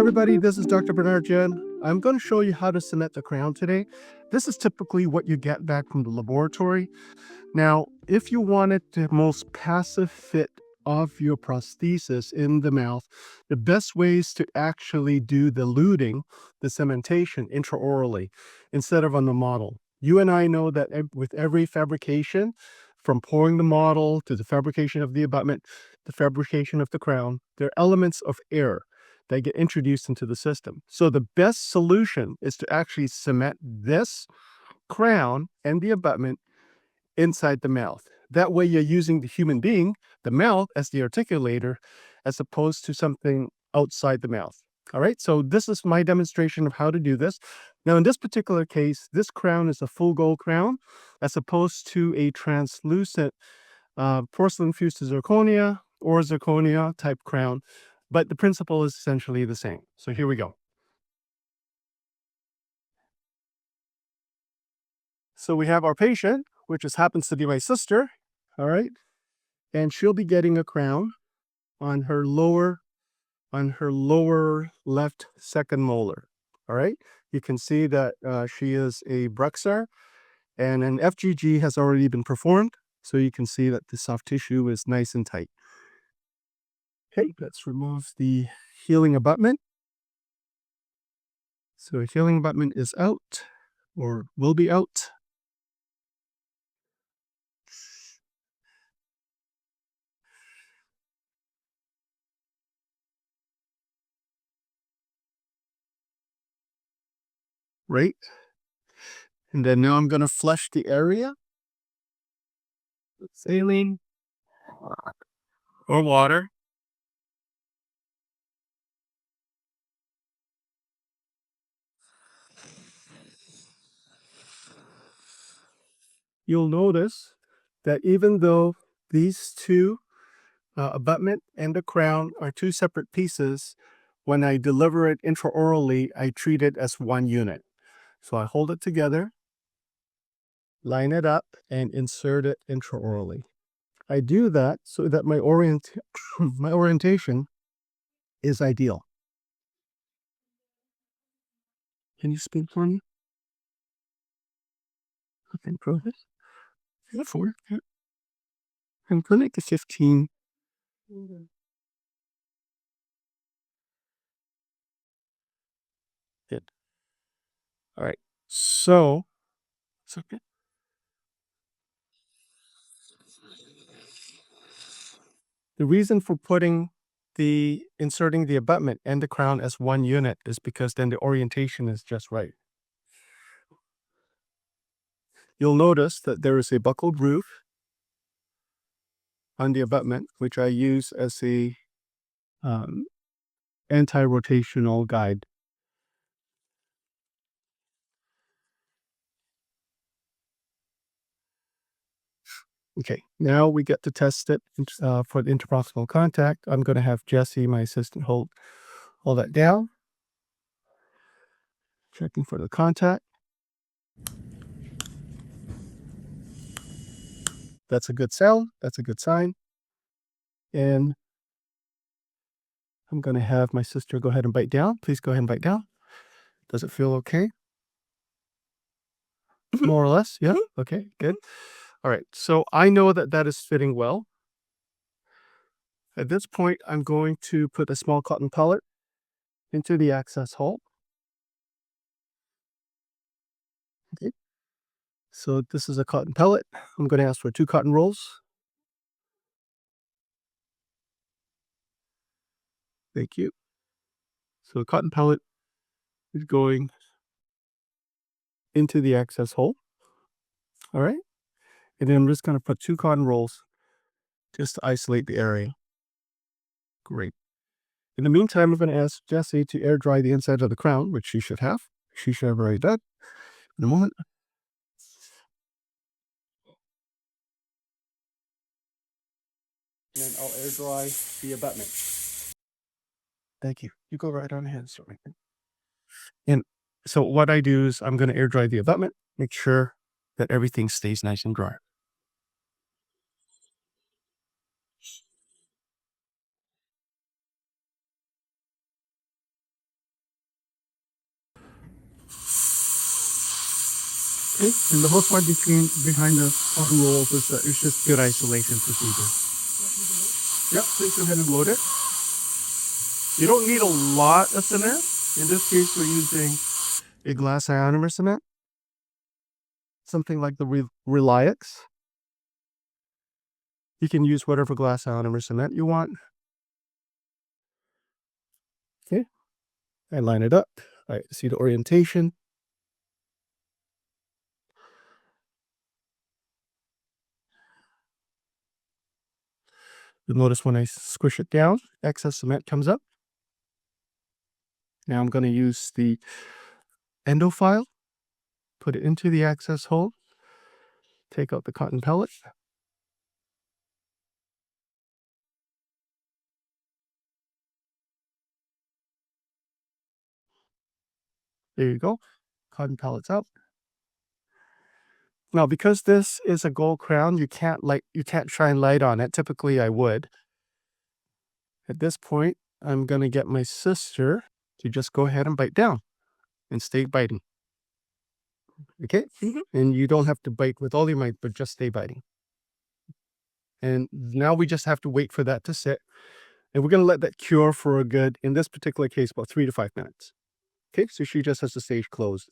everybody, this is Dr. Bernard Jen. I'm going to show you how to cement the crown today. This is typically what you get back from the laboratory. Now, if you wanted the most passive fit of your prosthesis in the mouth, the best way is to actually do the luting, the cementation intraorally, instead of on the model. You and I know that with every fabrication, from pouring the model to the fabrication of the abutment, the fabrication of the crown, there are elements of error that get introduced into the system. So the best solution is to actually cement this crown and the abutment inside the mouth. That way you're using the human being, the mouth, as the articulator, as opposed to something outside the mouth. All right, so this is my demonstration of how to do this. Now, in this particular case, this crown is a full gold crown, as opposed to a translucent porcelain fused to zirconia or zirconia type crown, but the principle is essentially the same. So here we go. So we have our patient, which just happens to be my sister, all right? And she'll be getting a crown on her lower left second molar, all right? You can see that she is a Bruxar, and an FGG has already been performed, so you can see that the soft tissue is nice and tight. Okay, let's remove the healing abutment. So a healing abutment is out, or will be out. Right? And then now I'm going to flush the area with saline or water. You'll notice that even though these two, abutment and the crown, are two separate pieces, when I deliver it intraorally, I treat it as one unit. So I hold it together, line it up, and insert it intraorally. I do that so that my orientation is ideal. Can you speak for me? Okay, progress. Yeah, 4. Yeah. I'm clinic is 15. Good. All right. So it's okay. The reason for inserting the abutment and the crown as one unit is because then the orientation is just right. You'll notice that there is a buckled roof on the abutment, which I use as a anti-rotational guide. Okay, now we get to test it for the interproximal contact. I'm going to have Jesse, my assistant, hold that down. Checking for the contact. That's a good sound. That's a good sign. And I'm going to have my sister go ahead and bite down. Please go ahead and bite down. Does it feel okay? More or less? Yeah? Okay, good. All right, so I know that that is fitting well. At this point, I'm going to put a small cotton pellet into the access hole. Okay. So this is a cotton pellet. I'm going to ask for 2 cotton rolls. Thank you. So the cotton pellet is going into the access hole. All right. And then I'm just going to put 2 cotton rolls just to isolate the area. Great. In the meantime, I'm going to ask Jessie to air dry the inside of the crown, which she should have. She should have already done. In a moment. And then I'll air dry the abutment. Thank you. You go right on ahead. Sorry. And so what I do is I'm going to air dry the abutment, make sure that everything stays nice and dry. Okay, and the whole part behind the cotton rolls is it's just good isolation procedure. Yep, please go ahead and load it. You don't need a lot of cement. In this case, we're using a glass ionomer cement, something like the Reliax. You can use whatever glass ionomer cement you want. Okay, I line it up. I see the orientation. You'll notice when I squish it down, excess cement comes up. Now I'm going to use the endo file, put it into the access hole, take out the cotton pellet. There you go. Cotton pellets out. Now, because this is a gold crown, you can't shine light on it. Typically, I would. At this point, I'm going to get my sister to just go ahead and bite down and stay biting. Okay? And you don't have to bite with all your might, but just stay biting. And now we just have to wait for that to sit. And we're going to let that cure for a good, in this particular case, about 3 to 5 minutes. Okay, so she just has to stay closed.